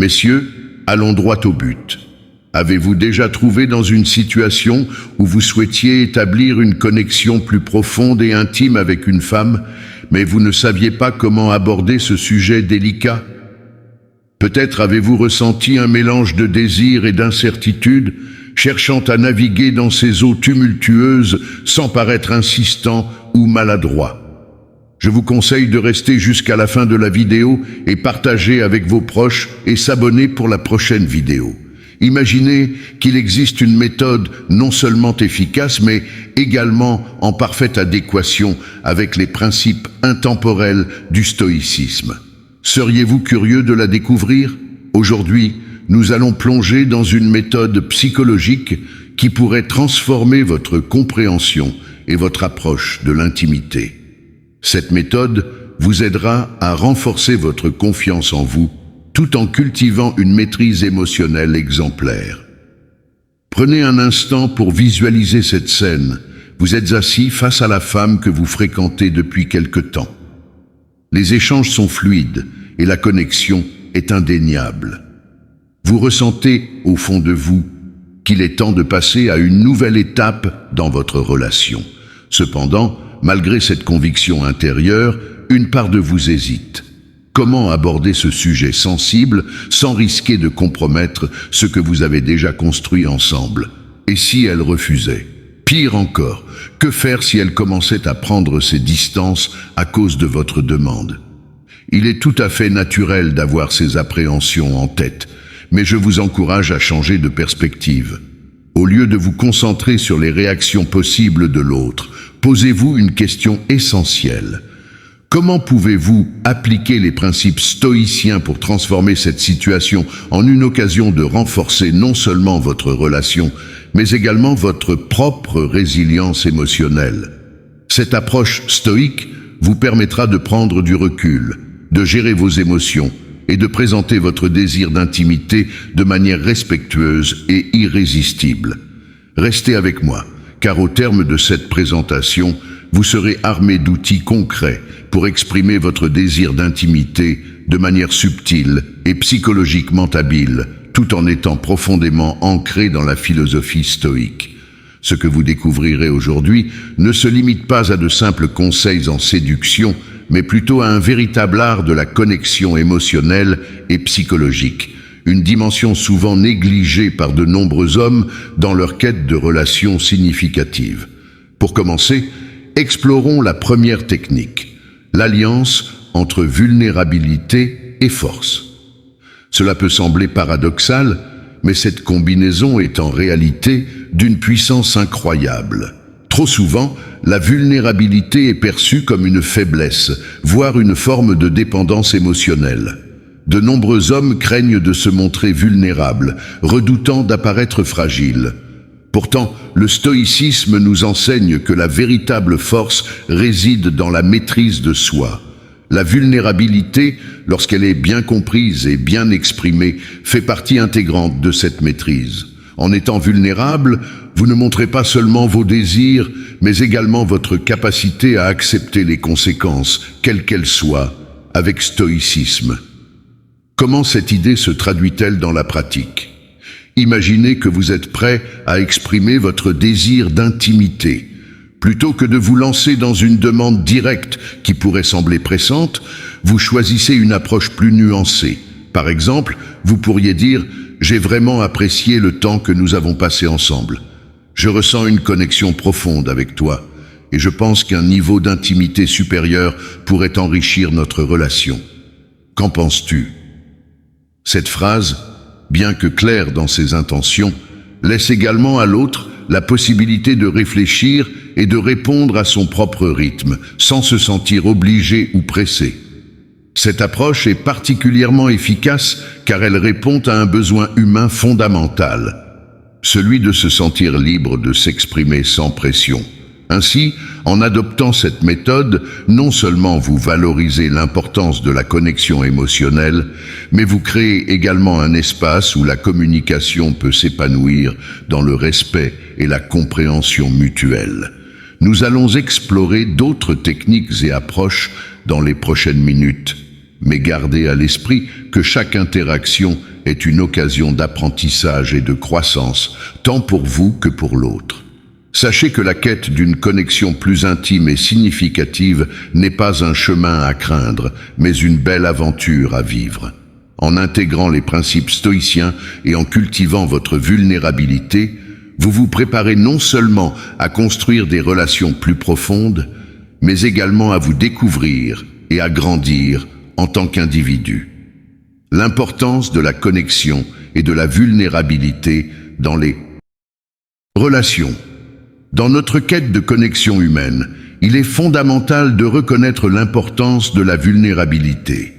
Messieurs, allons droit au but. Avez-vous déjà trouvé dans une situation où vous souhaitiez établir une connexion plus profonde et intime avec une femme, mais vous ne saviez pas comment aborder ce sujet délicat? Peut-être avez-vous ressenti un mélange de désir et d'incertitude, cherchant à naviguer dans ces eaux tumultueuses sans paraître insistant ou maladroit. Je vous conseille de rester jusqu'à la fin de la vidéo et partager avec vos proches et s'abonner pour la prochaine vidéo. Imaginez qu'il existe une méthode non seulement efficace, mais également en parfaite adéquation avec les principes intemporels du stoïcisme. Seriez-vous curieux de la découvrir? Aujourd'hui, nous allons plonger dans une méthode psychologique qui pourrait transformer votre compréhension et votre approche de l'intimité. Cette méthode vous aidera à renforcer votre confiance en vous, tout en cultivant une maîtrise émotionnelle exemplaire. Prenez un instant pour visualiser cette scène. Vous êtes assis face à la femme que vous fréquentez depuis quelque temps. Les échanges sont fluides et la connexion est indéniable. Vous ressentez, au fond de vous, qu'il est temps de passer à une nouvelle étape dans votre relation. Cependant, malgré cette conviction intérieure, une part de vous hésite. Comment aborder ce sujet sensible sans risquer de compromettre ce que vous avez déjà construit ensemble? Et si elle refusait? Pire encore, que faire si elle commençait à prendre ses distances à cause de votre demande? Il est tout à fait naturel d'avoir ces appréhensions en tête, mais je vous encourage à changer de perspective. Au lieu de vous concentrer sur les réactions possibles de l'autre, posez-vous une question essentielle. Comment pouvez-vous appliquer les principes stoïciens pour transformer cette situation en une occasion de renforcer non seulement votre relation, mais également votre propre résilience émotionnelle? Cette approche stoïque vous permettra de prendre du recul, de gérer vos émotions et de présenter votre désir d'intimité de manière respectueuse et irrésistible. Restez avec moi, car au terme de cette présentation, vous serez armé d'outils concrets pour exprimer votre désir d'intimité de manière subtile et psychologiquement habile, tout en étant profondément ancré dans la philosophie stoïque. Ce que vous découvrirez aujourd'hui ne se limite pas à de simples conseils en séduction, mais plutôt à un véritable art de la connexion émotionnelle et psychologique, une dimension souvent négligée par de nombreux hommes dans leur quête de relations significatives. Pour commencer, explorons la première technique, l'alliance entre vulnérabilité et force. Cela peut sembler paradoxal, mais cette combinaison est en réalité d'une puissance incroyable. Trop souvent, la vulnérabilité est perçue comme une faiblesse, voire une forme de dépendance émotionnelle. De nombreux hommes craignent de se montrer vulnérables, redoutant d'apparaître fragiles. Pourtant, le stoïcisme nous enseigne que la véritable force réside dans la maîtrise de soi. La vulnérabilité, lorsqu'elle est bien comprise et bien exprimée, fait partie intégrante de cette maîtrise. En étant vulnérable, vous ne montrez pas seulement vos désirs, mais également votre capacité à accepter les conséquences, quelles qu'elles soient, avec stoïcisme. Comment cette idée se traduit-elle dans la pratique? Imaginez que vous êtes prêt à exprimer votre désir d'intimité. Plutôt que de vous lancer dans une demande directe qui pourrait sembler pressante, vous choisissez une approche plus nuancée. Par exemple, vous pourriez dire « J'ai vraiment apprécié le temps que nous avons passé ensemble. Je ressens une connexion profonde avec toi et je pense qu'un niveau d'intimité supérieur pourrait enrichir notre relation. Qu'en penses-tu » Cette phrase, bien que claire dans ses intentions, laisse également à l'autre la possibilité de réfléchir et de répondre à son propre rythme, sans se sentir obligé ou pressé. Cette approche est particulièrement efficace car elle répond à un besoin humain fondamental, celui de se sentir libre de s'exprimer sans pression. Ainsi, en adoptant cette méthode, non seulement vous valorisez l'importance de la connexion émotionnelle, mais vous créez également un espace où la communication peut s'épanouir dans le respect et la compréhension mutuelle. Nous allons explorer d'autres techniques et approches dans les prochaines minutes. mais gardez à l'esprit que chaque interaction est une occasion d'apprentissage et de croissance, tant pour vous que pour l'autre. Sachez que la quête d'une connexion plus intime et significative n'est pas un chemin à craindre, mais une belle aventure à vivre. En intégrant les principes stoïciens et en cultivant votre vulnérabilité, vous vous préparez non seulement à construire des relations plus profondes, mais également à vous découvrir et à grandir en tant qu'individu. L'importance de la connexion et de la vulnérabilité dans les relations. Dans notre quête de connexion humaine, il est fondamental de reconnaître l'importance de la vulnérabilité.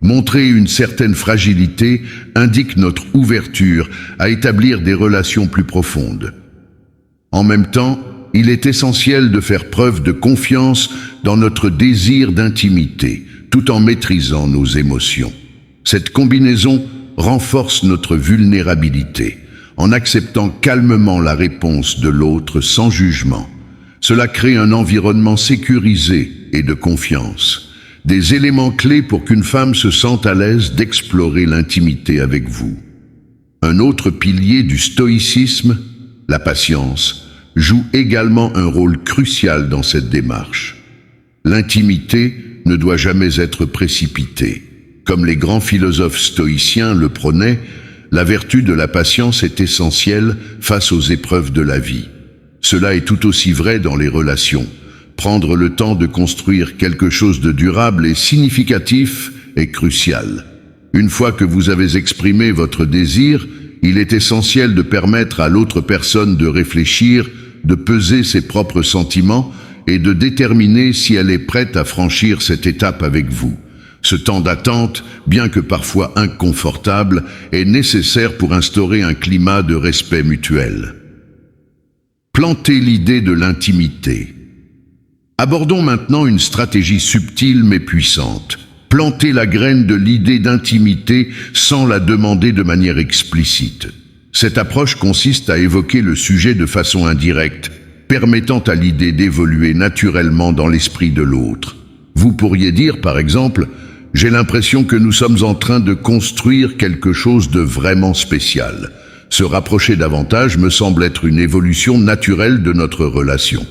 Montrer une certaine fragilité indique notre ouverture à établir des relations plus profondes. En même temps, il est essentiel de faire preuve de confiance dans notre désir d'intimité, tout en maîtrisant nos émotions. Cette combinaison renforce notre vulnérabilité, en acceptant calmement la réponse de l'autre sans jugement. Cela crée un environnement sécurisé et de confiance. Des éléments clés pour qu'une femme se sente à l'aise d'explorer l'intimité avec vous. Un autre pilier du stoïcisme, la patience, joue également un rôle crucial dans cette démarche. L'intimité ne doit jamais être précipitée. Comme les grands philosophes stoïciens le prônaient, la vertu de la patience est essentielle face aux épreuves de la vie. Cela est tout aussi vrai dans les relations. Prendre le temps de construire quelque chose de durable et significatif est crucial. Une fois que vous avez exprimé votre désir, il est essentiel de permettre à l'autre personne de réfléchir, de peser ses propres sentiments et de déterminer si elle est prête à franchir cette étape avec vous. Ce temps d'attente, bien que parfois inconfortable, est nécessaire pour instaurer un climat de respect mutuel. Plantez l'idée de l'intimité. Abordons maintenant une stratégie subtile mais puissante. Planter la graine de l'idée d'intimité sans la demander de manière explicite. Cette approche consiste à évoquer le sujet de façon indirecte, permettant à l'idée d'évoluer naturellement dans l'esprit de l'autre. Vous pourriez dire, par exemple, « J'ai l'impression que nous sommes en train de construire quelque chose de vraiment spécial. Se rapprocher davantage me semble être une évolution naturelle de notre relation. »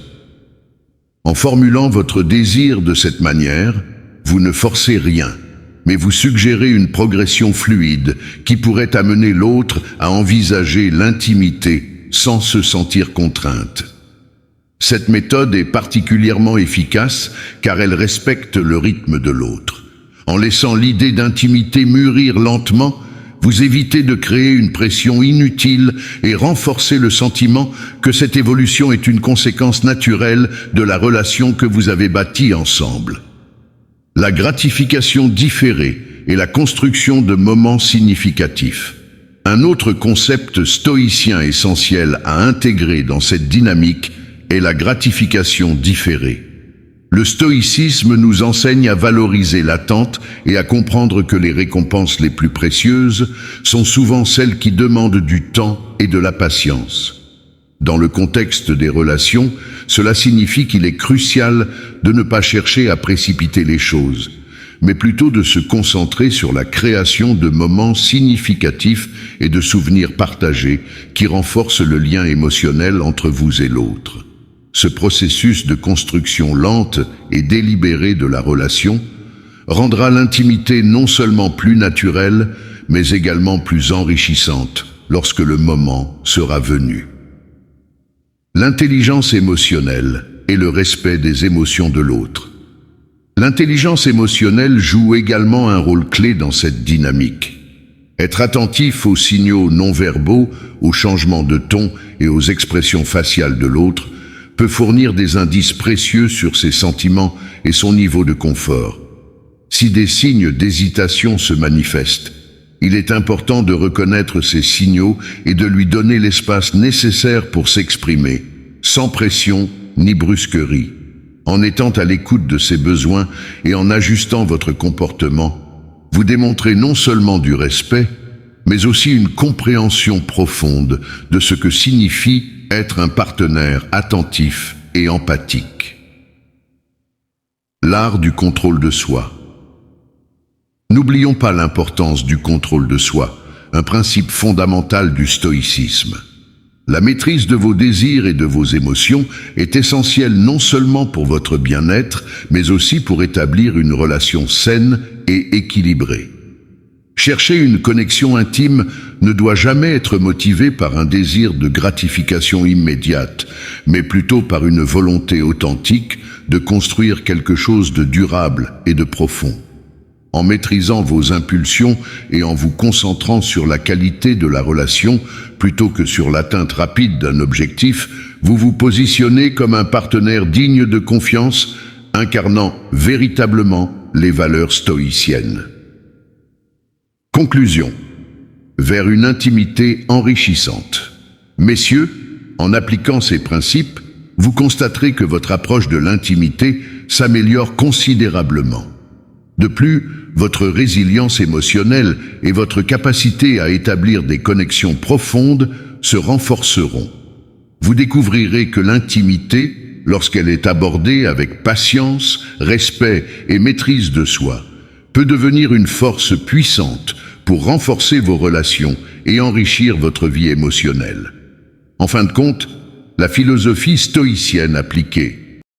En formulant votre désir de cette manière, vous ne forcez rien, mais vous suggérez une progression fluide qui pourrait amener l'autre à envisager l'intimité sans se sentir contrainte. Cette méthode est particulièrement efficace car elle respecte le rythme de l'autre. En laissant l'idée d'intimité mûrir lentement, vous évitez de créer une pression inutile et renforcez le sentiment que cette évolution est une conséquence naturelle de la relation que vous avez bâtie ensemble. La gratification différée et la construction de moments significatifs. Un autre concept stoïcien essentiel à intégrer dans cette dynamique est la gratification différée. Le stoïcisme nous enseigne à valoriser l'attente et à comprendre que les récompenses les plus précieuses sont souvent celles qui demandent du temps et de la patience. Dans le contexte des relations, cela signifie qu'il est crucial de ne pas chercher à précipiter les choses, mais plutôt de se concentrer sur la création de moments significatifs et de souvenirs partagés qui renforcent le lien émotionnel entre vous et l'autre. Ce processus de construction lente et délibérée de la relation rendra l'intimité non seulement plus naturelle, mais également plus enrichissante lorsque le moment sera venu. L'intelligence émotionnelle et le respect des émotions de l'autre. L'intelligence émotionnelle joue également un rôle clé dans cette dynamique. Être attentif aux signaux non-verbaux, aux changements de ton et aux expressions faciales de l'autre peut fournir des indices précieux sur ses sentiments et son niveau de confort. Si des signes d'hésitation se manifestent, il est important de reconnaître ces signaux et de lui donner l'espace nécessaire pour s'exprimer, sans pression ni brusquerie. En étant à l'écoute de ses besoins et en ajustant votre comportement, vous démontrez non seulement du respect, mais aussi une compréhension profonde de ce que signifie être un partenaire attentif et empathique. L'art du contrôle de soi. N'oublions pas l'importance du contrôle de soi, un principe fondamental du stoïcisme. La maîtrise de vos désirs et de vos émotions est essentielle non seulement pour votre bien-être, mais aussi pour établir une relation saine et équilibrée. Chercher une connexion intime ne doit jamais être motivé par un désir de gratification immédiate, mais plutôt par une volonté authentique de construire quelque chose de durable et de profond. En maîtrisant vos impulsions et en vous concentrant sur la qualité de la relation plutôt que sur l'atteinte rapide d'un objectif, vous vous positionnez comme un partenaire digne de confiance, incarnant véritablement les valeurs stoïciennes. Conclusion. Vers une intimité enrichissante. Messieurs, en appliquant ces principes, vous constaterez que votre approche de l'intimité s'améliore considérablement. De plus, votre résilience émotionnelle et votre capacité à établir des connexions profondes se renforceront. Vous découvrirez que l'intimité, lorsqu'elle est abordée avec patience, respect et maîtrise de soi, peut devenir une force puissante pour renforcer vos relations et enrichir votre vie émotionnelle. En fin de compte, la philosophie stoïcienne appliquée